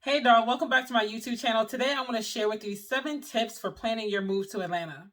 Hey dog, welcome back to my YouTube channel. Today I want to share with you 7 tips for planning your move to Atlanta.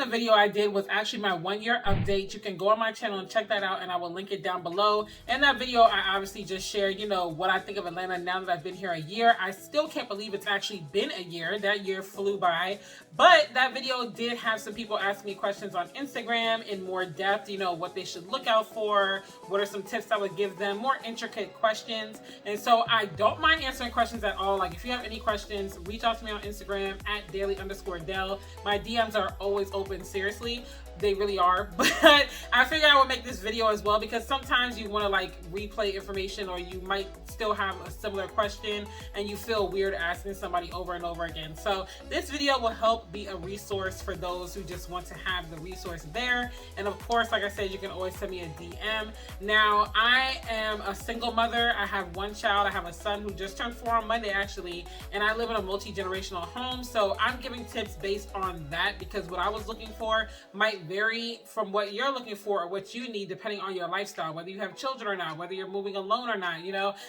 Video I did was actually my 1-year update. You can go on my channel and check that out, and I will link it down below. In that video, I obviously just shared, what I think of Atlanta now that I've been here a year. I still can't believe it's actually been a year. That year flew by, but that video did have some people ask me questions on Instagram in more depth, what they should look out for, what are some tips I would give them, more intricate questions. And so I don't mind answering questions at all. Like if you have any questions, reach out to me on Instagram at Daily_Delle. My DMs are always open. Seriously, they really are. But I figured I would make this video as well because sometimes you want to replay information, or you might still have a similar question and you feel weird asking somebody over and over again. So this video will help be a resource for those who just want to have the resource there. And of course, like I said, you can always send me a DM. Now, I am a single mother. I have 1 child. I have a son who just turned 4 on Monday actually, and I live in a multi-generational home. So I'm giving tips based on that because what I was looking for might vary from what you're looking for or what you need depending on your lifestyle, whether you have children or not, whether you're moving alone or not,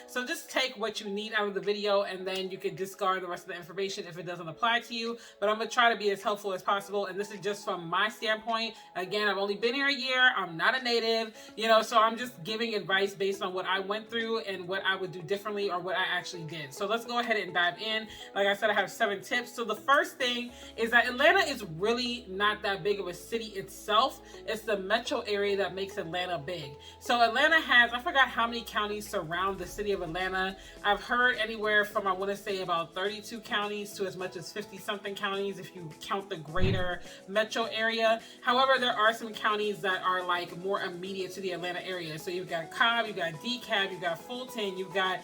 So just take what you need out of the video and then you can discard the rest of the information if it doesn't apply to you. But I'm gonna try to be as helpful as possible, and this is just from my standpoint. Again, I've only been here a year. I'm not a native, so I'm just giving advice based on what I went through and what I would do differently or what I actually did. So let's go ahead and dive in. Like I said, I have 7 tips. So the first thing is that Atlanta is really not that big of a city itself. It's the metro area that makes Atlanta big. So Atlanta has, I forgot how many counties surround the city of Atlanta. I've heard anywhere from, I want to say, about 32 counties to as much as 50 something counties if you count the greater metro area. However, there are some counties that are more immediate to the Atlanta area. So you've got Cobb, you've got DeKalb, you've got Fulton, you've got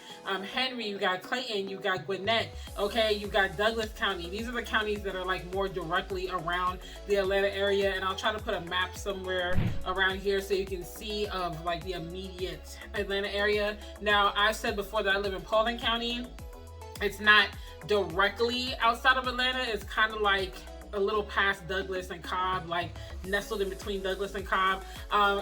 Henry, you've got Clayton, you've got Gwinnett, okay, you've got Douglas County. These are the counties that are more directly around the Atlanta area, and I'll try to put a map somewhere around here so you can see of the immediate Atlanta area. Now, I've said before that I live in Paulding County. It's not directly outside of Atlanta. It's kind of a little past Douglas and Cobb, nestled in between Douglas and Cobb.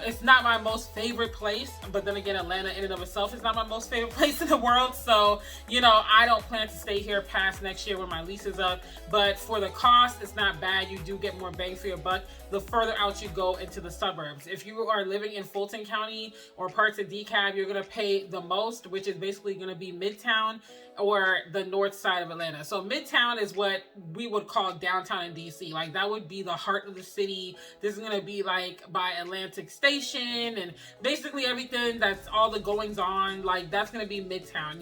It's not my most favorite place, but then again, Atlanta in and of itself is not my most favorite place in the world. So, I don't plan to stay here past next year when my lease is up, but for the cost, it's not bad. You do get more bang for your buck the further out you go into the suburbs. If you are living in Fulton County or parts of DeKalb, you're gonna pay the most, which is basically gonna be Midtown or the north side of Atlanta. So Midtown is what we would call downtown in DC. That would be the heart of the city. This is gonna be by Atlantic Station and basically everything that's all the goings on, that's gonna be Midtown,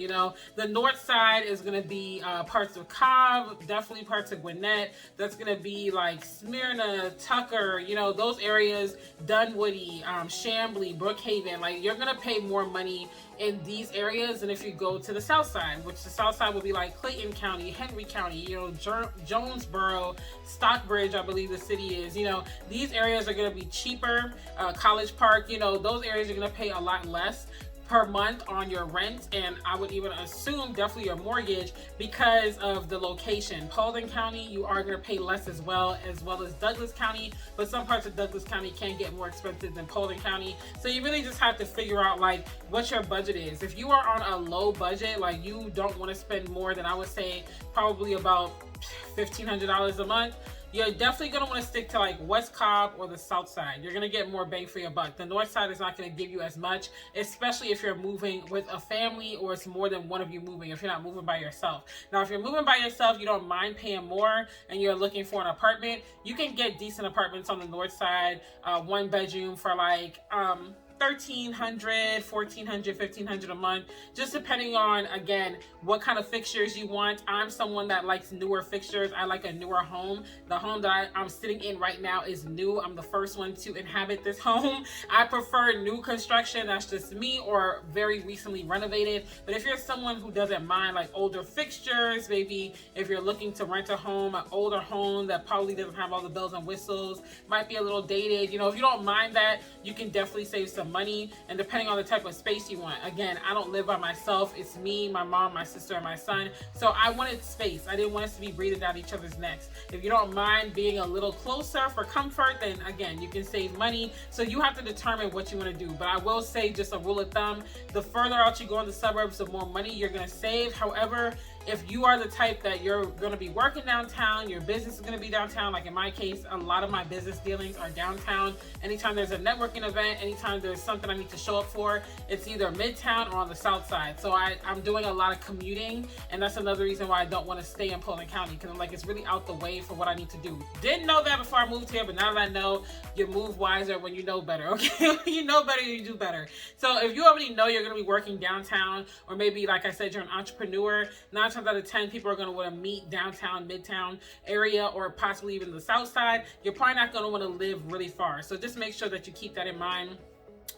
The north side is gonna be parts of Cobb, definitely parts of Gwinnett. That's gonna be Smyrna, Tucker, those areas, Dunwoody, Chamblee, Brookhaven. You're gonna pay more money in these areas than if you go to the south side, which the south side would be Clayton County, Henry County, Jonesboro, Stockbridge, I believe the city is. These areas are going to be cheaper. College Park, those areas are going to pay a lot less per month on your rent, and I would even assume definitely your mortgage because of the location. Paulding County, you are going to pay less as well as Douglas County, but some parts of Douglas County can get more expensive than Paulding County. So you really just have to figure out what your budget is. If you are on a low budget, you don't want to spend more than, I would say, probably about $1,500 a month, you're definitely going to want to stick to West Cobb or the south side. You're going to get more bang for your buck. The north side is not going to give you as much, especially if you're moving with a family or it's more than one of you moving, if you're not moving by yourself. Now, if you're moving by yourself, you don't mind paying more and you're looking for an apartment, you can get decent apartments on the north side, 1 bedroom for $1,300, $1,400, $1,500 a month, just depending on, again, what kind of fixtures you want. I'm someone that likes newer fixtures. I like a newer home. The home that I'm sitting in right now is new. I'm the first one to inhabit this home. I prefer new construction. That's just me, or very recently renovated. But if you're someone who doesn't mind older fixtures, maybe if you're looking to rent a home, an older home that probably doesn't have all the bells and whistles, might be a little dated, if you don't mind that, you can definitely save some of money, and depending on the type of space you want. Again, I don't live by myself. It's me, my mom, my sister, and my son. So I wanted space. I didn't want us to be breathing down each other's necks. If you don't mind being a little closer for comfort, then again, you can save money. So you have to determine what you want to do. But I will say, just a rule of thumb, the further out you go in the suburbs, the more money you're going to save. However, if you are the type that you're going to be working downtown, your business is going to be downtown, like in my case, a lot of my business dealings are downtown. Anytime there's a networking event, anytime there's something I need to show up for, it's either midtown or on the south side. So I'm doing a lot of commuting, and that's another reason why I don't want to stay in Fulton County, because I'm like, it's really out the way for what I need to do. Didn't know that before I moved here, but now that I know, you move wiser when you know better, okay? When you know better, you do better. So if you already know you're going to be working downtown, or maybe, like I said, you're an entrepreneur, 9 times out of 10 people are going to want to meet downtown, midtown area, or possibly even the south side. You're probably not going to want to live really far. So just make sure that you keep that in mind,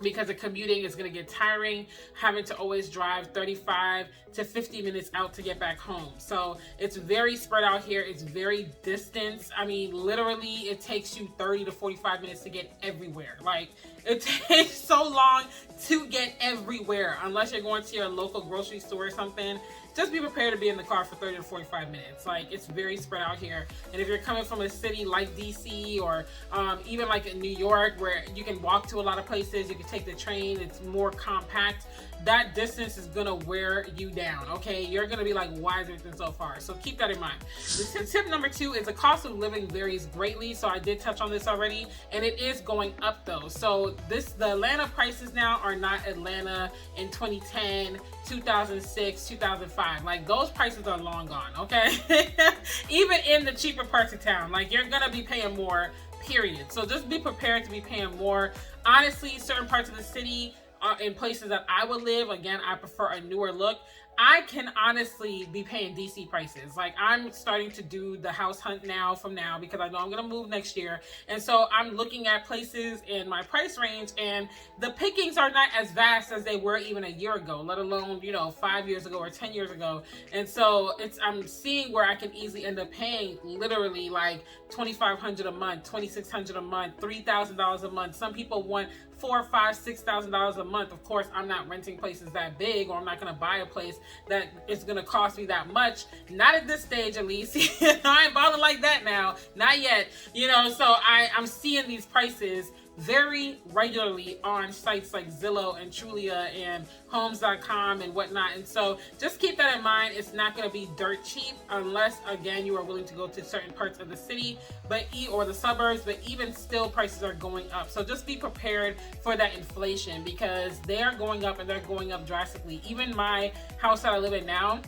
because the commuting is going to get tiring, having to always drive 35 to 50 minutes out to get back home. So it's very spread out here. It's very distant. I mean, literally, it takes you 30 to 45 minutes to get everywhere. Like, it takes so long to get everywhere, unless you're going to your local grocery store or something. Just be prepared to be in the car for 30 to 45 minutes. Like, it's very spread out here. And if you're coming from a city like DC, or even like in New York, where you can walk to a lot of places, you can take the train, it's more compact, that distance is gonna wear you down, okay? You're gonna be like, why is everything so far? So keep that in mind. Tip number 2 is the cost of living varies greatly. So I did touch on this already, and it is going up though. So the Atlanta prices now are not Atlanta in 2010, 2006, 2005. Like, those prices are long gone, okay? Even in the cheaper parts of town, like, you're gonna be paying more, period. So just be prepared to be paying more. Honestly, certain parts of the city, in places that I would live, again, I prefer a newer look. I can honestly be paying DC prices. Like, I'm starting to do the house hunt now because I know I'm gonna move next year. And so I'm looking at places in my price range, and the pickings are not as vast as they were even a year ago, let alone, 5 years ago or 10 years ago. And so I'm seeing where I can easily end up paying literally like $2,500 a month, $2,600 a month, $3,000 a month. Some people want $4,000, $5,000, $6,000 a month. Of course, I'm not renting places that big, or I'm not gonna buy a place that is gonna cost me that much. Not at this stage, at least. I ain't bothered like that now, not yet. So I'm seeing these prices very regularly on sites like Zillow and Trulia and homes.com and whatnot. And so just keep that in mind. It's not going to be dirt cheap unless, again, you are willing to go to certain parts of the city or the suburbs, but even still, prices are going up. So just be prepared for that inflation, because they are going up, and they're going up drastically. Even my house that I live in now,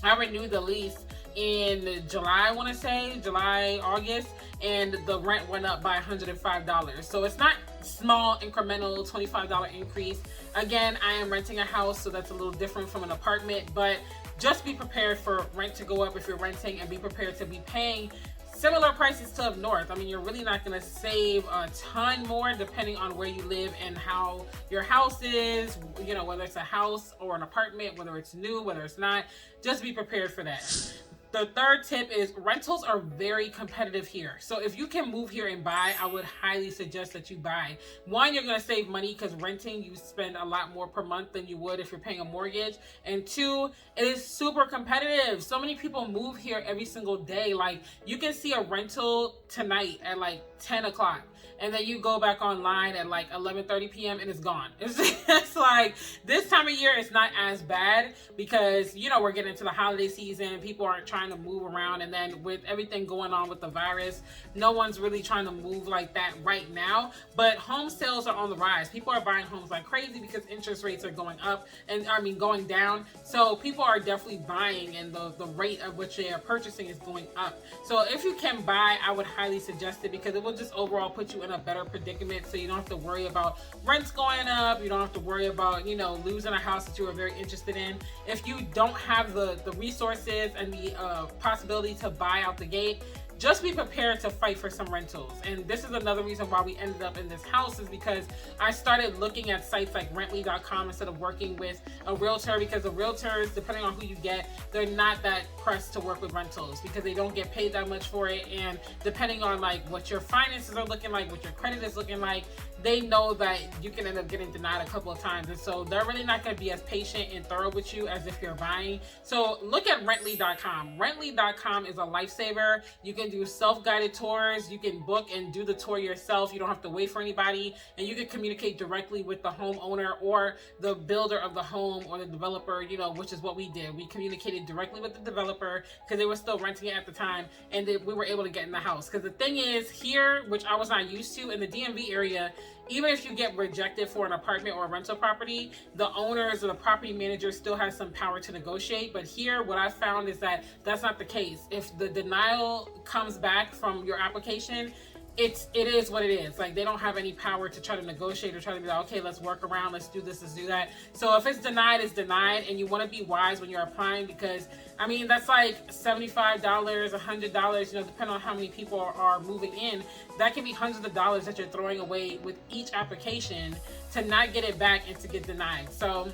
I renewed the lease in July, I want to say July, August, and the rent went up by $105. So it's not small, incremental $25 increase. Again, I am renting a house, so that's a little different from an apartment, but just be prepared for rent to go up if you're renting, and be prepared to be paying similar prices to up north. I mean, you're really not going to save a ton more depending on where you live and how your house is, whether it's a house or an apartment, whether it's new, whether it's not. Just be prepared for that. The third tip is rentals are very competitive here. So if you can move here and buy, I would highly suggest that you buy. One, you're going to save money, because renting, you spend a lot more per month than you would if you're paying a mortgage. And two, it is super competitive. So many people move here every single day. Like, you can see a rental tonight at like 10 o'clock. And then you go back online at like 11:30 p.m. and it's gone. It's like, this time of year, it's not as bad, because, we're getting into the holiday season. People aren't trying to move around. And then with everything going on with the virus, no one's really trying to move like that right now. But home sales are on the rise. People are buying homes like crazy because interest rates are going up, going down. So people are definitely buying, and the rate at which they are purchasing is going up. So if you can buy, I would highly suggest it, because it will just overall put you in a better predicament, so you don't have to worry about rents going up. You don't have to worry about losing a house that you are very interested in. If you don't have the resources and the possibility to buy out the gate, just be prepared to fight for some rentals. And this is another reason why we ended up in this house, is because I started looking at sites like rently.com instead of working with a realtor, because the realtors, depending on who you get, they're not that pressed to work with rentals because they don't get paid that much for it. And depending on like what your finances are looking like, what your credit is looking like, they know that you can end up getting denied a couple of times. And so they're really not going to be as patient and thorough with you as if you're buying. So look at rently.com. Rently.com is a lifesaver. You can do self-guided tours. You can book and do the tour yourself. You don't have to wait for anybody. And you can communicate directly with the homeowner or the builder of the home or the developer, you know, which is what we did. We communicated directly with the developer because they were still renting it at the time. And we were able to get in the house. Because the thing is here, which I was not used to, in the DMV area, even if you get rejected for an apartment or a rental property, the owners or the property manager still has some power to negotiate. But here, what I found is that that's not the case. If the denial comes back from your application, it is what it is. Like, they don't have any power to try to negotiate or try to be like, okay, let's work around, let's do this, let's do that. So if it's denied, it's denied. And you want to be wise when you're applying, because I mean, that's like $75, $100, you know, depending on how many people are moving in. That can be hundreds of dollars that you're throwing away with each application to not get it back and to get denied. So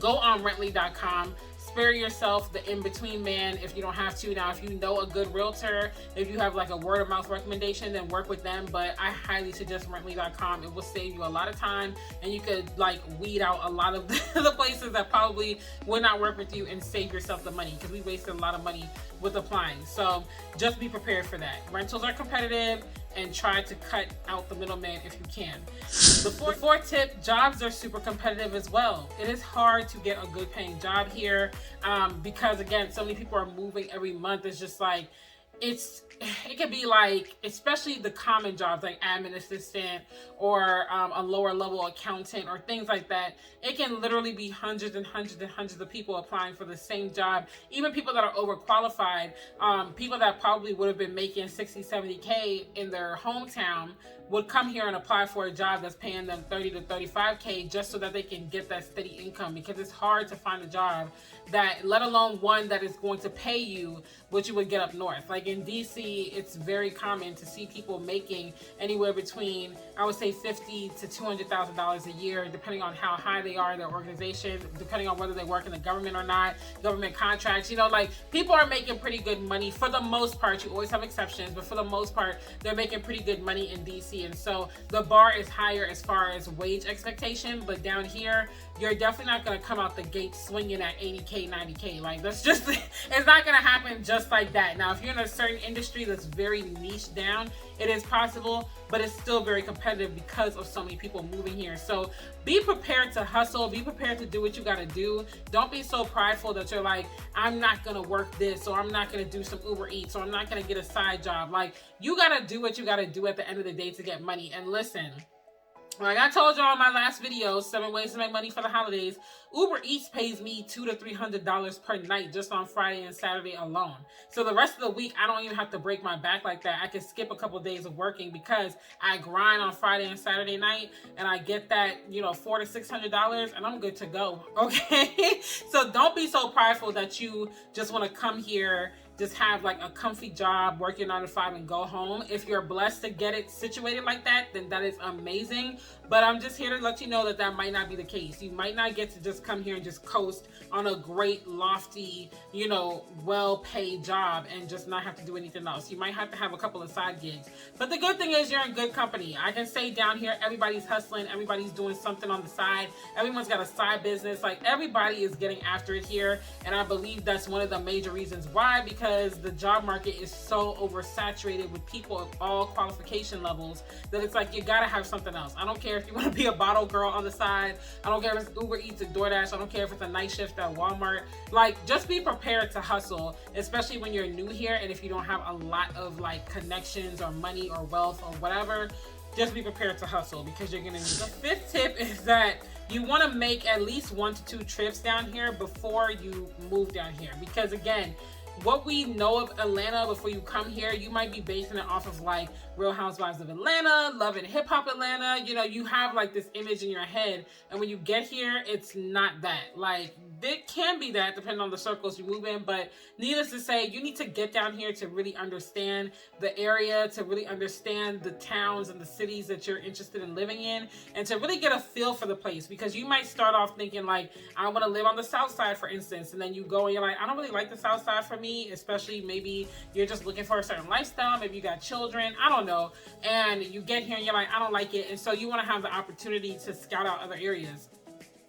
go on rently.com. Spare yourself the in-between man if you don't have to. Now, if you know a good realtor, if you have like a word-of-mouth recommendation, then work with them. But I highly suggest rently.com. It will save you a lot of time, and you could like weed out a lot of the places that probably would not work with you and save yourself the money, because we wasted a lot of money with applying. So just be prepared for that. Rentals are competitive, and try to cut out the middleman if you can. The fourth tip, jobs are super competitive as well. It is hard to get a good paying job here because, again, so many people are moving every month. It's just like, it could be like, especially the common jobs like admin assistant or a lower level accountant or things like that. It can literally be hundreds and hundreds and hundreds of people applying for the same job. Even people that are overqualified, people that probably would have been making 60, 70K in their hometown would come here and apply for a job that's paying them 30 to 35K just so that they can get that steady income, because it's hard to find a job that, let alone one that is going to pay you what you would get up north. Like in DC, it's very common to see people making anywhere between, I would say, $50,000 to $200,000 a year, depending on how high they are in their organization, depending on whether they work in the government or not, government contracts. You know, like, people are making pretty good money for the most part. You always have exceptions, but for the most part, they're making pretty good money in DC. And so the bar is higher as far as wage expectation, but down here, you're definitely not going to come out the gate swinging at 80K, 90K. Like, that's just, it's not going to happen just like that. Now, if you're in a certain industry that's very niche down, it is possible, but it's still very competitive because of so many people moving here. So be prepared to hustle, be prepared to do what you got to do. Don't be so prideful that you're like, I'm not going to work this, or I'm not going to do some Uber Eats, or I'm not going to get a side job. Like, you got to do what you got to do at the end of the day to get money. And listen, like I told y'all in my last video, 7 ways to make money for the holidays, Uber Eats pays me $200 to $300 per night just on Friday and Saturday alone. So the rest of the week, I don't even have to break my back like that. I can skip a couple of days of working because I grind on Friday and Saturday night, and I get that, you know, $400 to $600, and I'm good to go. Okay. So don't be so prideful that you just want to come here, just have like a comfy job, work your 9 to 5 and go home. If you're blessed to get it situated like that, then that is amazing. But I'm just here to let you know that that might not be the case. You might not get to just come here and just coast on a great, lofty, you know, well-paid job and just not have to do anything else. You might have to have a couple of side gigs. But the good thing is you're in good company. I can say down here, everybody's hustling. Everybody's doing something on the side. Everyone's got a side business. Like, everybody is getting after it here. And I believe that's one of the major reasons why, because the job market is so oversaturated with people of all qualification levels that it's like, you gotta have something else. I don't care if you want to be a bottle girl on the side. I don't care if it's Uber Eats or DoorDash. I don't care if it's a night shift at Walmart. Like, just be prepared to hustle, especially when you're new here and if you don't have a lot of like connections or money or wealth or whatever. Just be prepared to hustle, because you're gonna need it. The 5th tip is that you want to make at least 1 to 2 trips down here before you move down here, because again, what we know of Atlanta before you come here, you might be basing it off of like Real Housewives of Atlanta, Love and Hip Hop Atlanta. You know, you have like this image in your head, and when you get here, it's not that. Like, it can be that depending on the circles you move in, but needless to say, you need to get down here to really understand the area, to really understand the towns and the cities that you're interested in living in, and to really get a feel for the place, because you might start off thinking like, I want to live on the south side, for instance, and then you go and you're like, I don't really like the south side for me, especially maybe you're just looking for a certain lifestyle, maybe you got children, I don't know, and you get here and you're like, I don't like it, and so you want to have the opportunity to scout out other areas.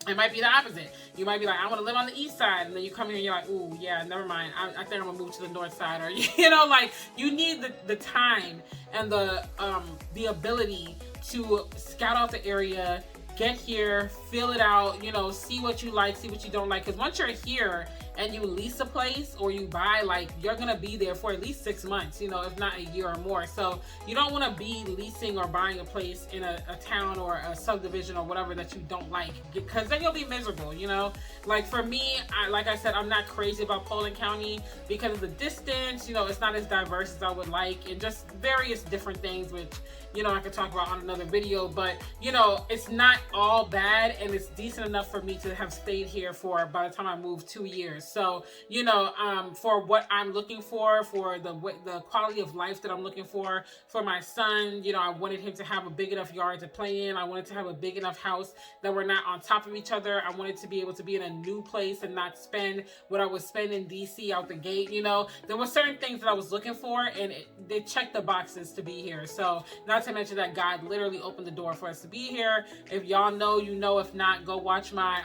It might be the opposite. You might be like, I want to live on the east side, and then you come here and you're like, ooh, yeah, never mind. I think I'm gonna move to the north side, or you know, like, you need the time and the ability to scout out the area, get here, fill it out, you know, see what you like, see what you don't like. Because once you're here and you lease a place or you buy, like, you're gonna be there for at least 6 months, you know, if not a year or more. So you don't want to be leasing or buying a place in a town or a subdivision or whatever that you don't like, because then you'll be miserable, you know. Like for me, like I said, I'm not crazy about Poland County because of the distance, you know, it's not as diverse as I would like, and just various different things, which, you know, I could talk about on another video. But, you know, it's not all bad, and it's decent enough for me to have stayed here for, by the time I moved, 2 years. So, you know, for what I'm looking for the quality of life that I'm looking for my son, you know, I wanted him to have a big enough yard to play in. I wanted to have a big enough house that we're not on top of each other. I wanted to be able to be in a new place and not spend what I was spending in DC out the gate. You know, there were certain things that I was looking for, and they checked the boxes to be here. So, not to mention that God literally opened the door for us to be here. If y'all know, you know. If not, go watch my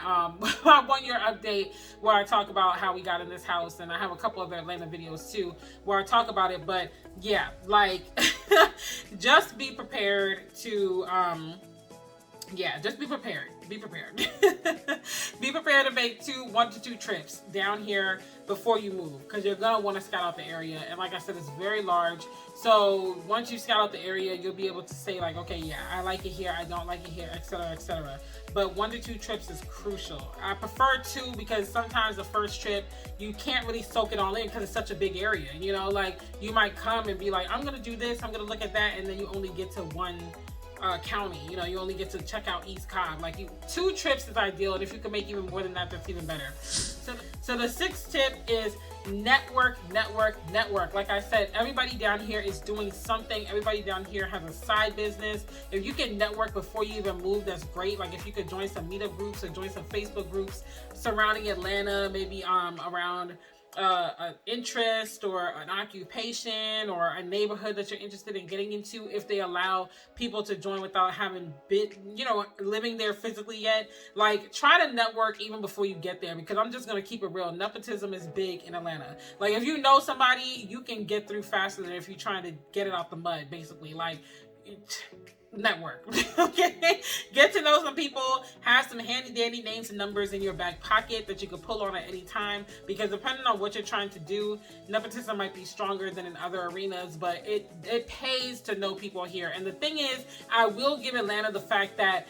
my 1 year update where I talk about how we got in this house, and I have a couple other Atlanta videos too where I talk about it. But yeah, like just be prepared to just be prepared. Be prepared. Be prepared to make 1 to 2 trips down here before you move, because you're gonna want to scout out the area. And like I said, it's very large. So once you scout out the area, you'll be able to say like, okay, yeah, I like it here, I don't like it here, etc., etc. But 1 to 2 trips is crucial. I prefer 2 because sometimes the first trip you can't really soak it all in because it's such a big area. You know, like you might come and be like, I'm gonna do this, I'm gonna look at that, and then you only get to one county. You know, you only get to check out East Cobb. Like 2 trips is ideal, and if you can make even more than that, that's even better. So the 6th tip is network. Like I said, everybody down here is doing something. Everybody down here has a side business. If you can network before you even move, that's great. Like if you could join some meetup groups or join some Facebook groups surrounding Atlanta, maybe around an interest or an occupation or a neighborhood that you're interested in getting into, if they allow people to join without having been, you know, living there physically yet. Like, try to network even before you get there, because I'm just gonna keep it real. Nepotism is big in Atlanta. Like, if you know somebody, you can get through faster than if you're trying to get it out the mud, basically. Like, network. Okay, get to know some people, have some handy dandy names and numbers in your back pocket that you can pull on at any time, because depending on what you're trying to do, nepotism might be stronger than in other arenas, but it pays to know people here. And the thing is, I will give Atlanta the fact that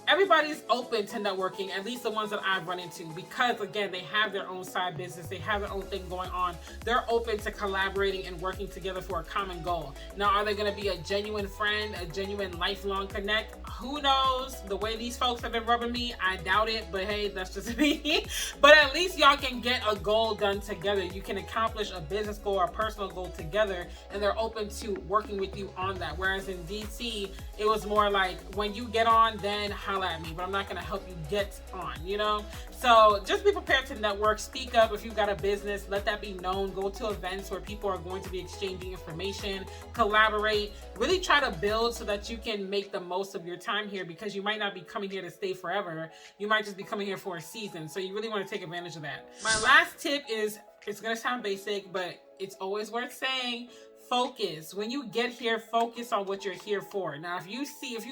everybody's open to networking, at least the ones that I've run into, because again, they have their own side business, they have their own thing going on. They're open to collaborating and working together for a common goal. Now, are they going to be a genuine friend, a genuine lifelong connect? Who knows? The way these folks have been rubbing me, I doubt it, but hey, that's just me. But at least y'all can get a goal done together. You can accomplish a business goal or a personal goal together, and they're open to working with you on that. Whereas in DC, it was more like, when you get on, then holla at me, but I'm not going to help you get on, you know? So just be prepared to network. Speak up if you've got a business, let that be known. Go to events where people are going to be exchanging information, collaborate, really try to build so that you can make the most of your time here, because you might not be coming here to stay forever. You might just be coming here for a season. So you really want to take advantage of that. My last tip is, it's going to sound basic, but it's always worth saying. Focus. When you get here, focus on what you're here for. Now, if you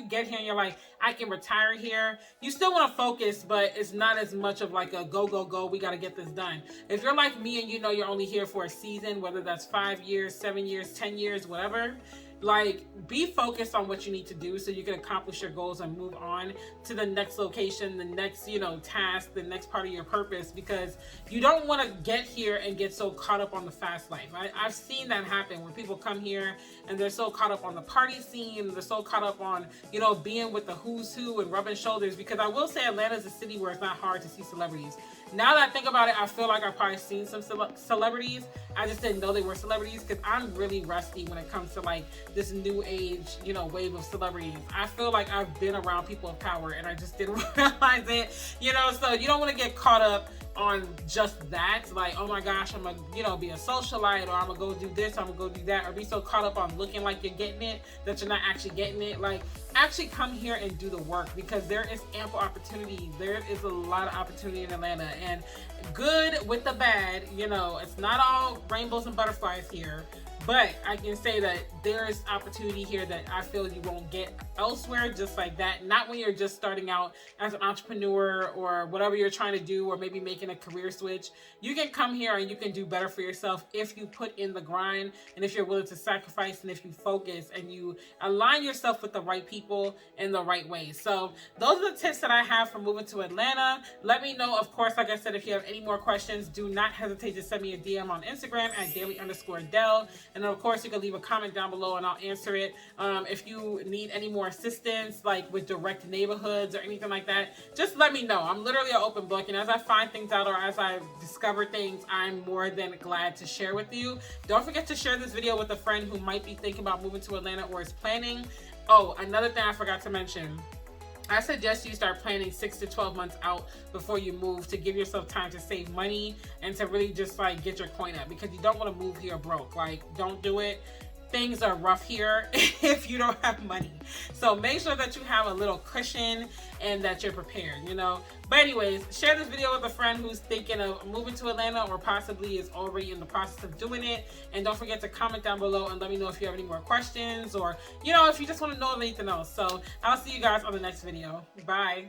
get here and you're like, I can retire here, you still want to focus, but it's not as much of like a go, we got to get this done. If you're like me and you know you're only here for a season, whether that's 5 years, 7 years, 10 years, whatever, Like, be focused on what you need to do so you can accomplish your goals and move on to the next location, the next, task, the next part of your purpose, because you don't want to get here and get so caught up on the fast life. I've seen that happen where people come here and they're so caught up on the party scene, they're so caught up on, being with the who's who and rubbing shoulders, because I will say Atlanta's a city where it's not hard to see celebrities. Now that I think about it, I feel like I've probably seen some celebrities. I just didn't know they were celebrities, because I'm really rusty when it comes to like this new age, wave of celebrities. I feel like I've been around people of power and I just didn't realize it, so you don't want to get caught up on just that, like, oh my gosh, I'm gonna be a socialite, or I'm gonna go do this, I'm gonna go do that, or be so caught up on looking like you're getting it that you're not actually getting it. Like, actually come here and do the work, because there is ample opportunity. There is a lot of opportunity in Atlanta, and good with the bad, it's not all rainbows and butterflies here. But I can say that there is opportunity here that I feel you won't get elsewhere just like that. Not when you're just starting out as an entrepreneur or whatever you're trying to do, or maybe making a career switch. You can come here and you can do better for yourself if you put in the grind, and if you're willing to sacrifice, and if you focus and you align yourself with the right people in the right way. So those are the tips that I have for moving to Atlanta. Let me know, of course, like I said, if you have any more questions, do not hesitate to send me a DM on Instagram at daily_Delle. And of course, you can leave a comment down below and I'll answer it. If you need any more assistance, like with direct neighborhoods or anything like that, just let me know. I'm literally an open book, and as I find things out or as I discover things, I'm more than glad to share with you. Don't forget to share this video with a friend who might be thinking about moving to Atlanta or is planning. Oh, another thing I forgot to mention. I suggest you start planning 6 to 12 months out before you move, to give yourself time to save money and to really just like get your coin up, because you don't want to move here broke. Like, don't do it. Things are rough here if you don't have money. So make sure that you have a little cushion and that you're prepared, But anyways, share this video with a friend who's thinking of moving to Atlanta or possibly is already in the process of doing it. And don't forget to comment down below and let me know if you have any more questions, or, if you just want to know of anything else. So I'll see you guys on the next video. Bye.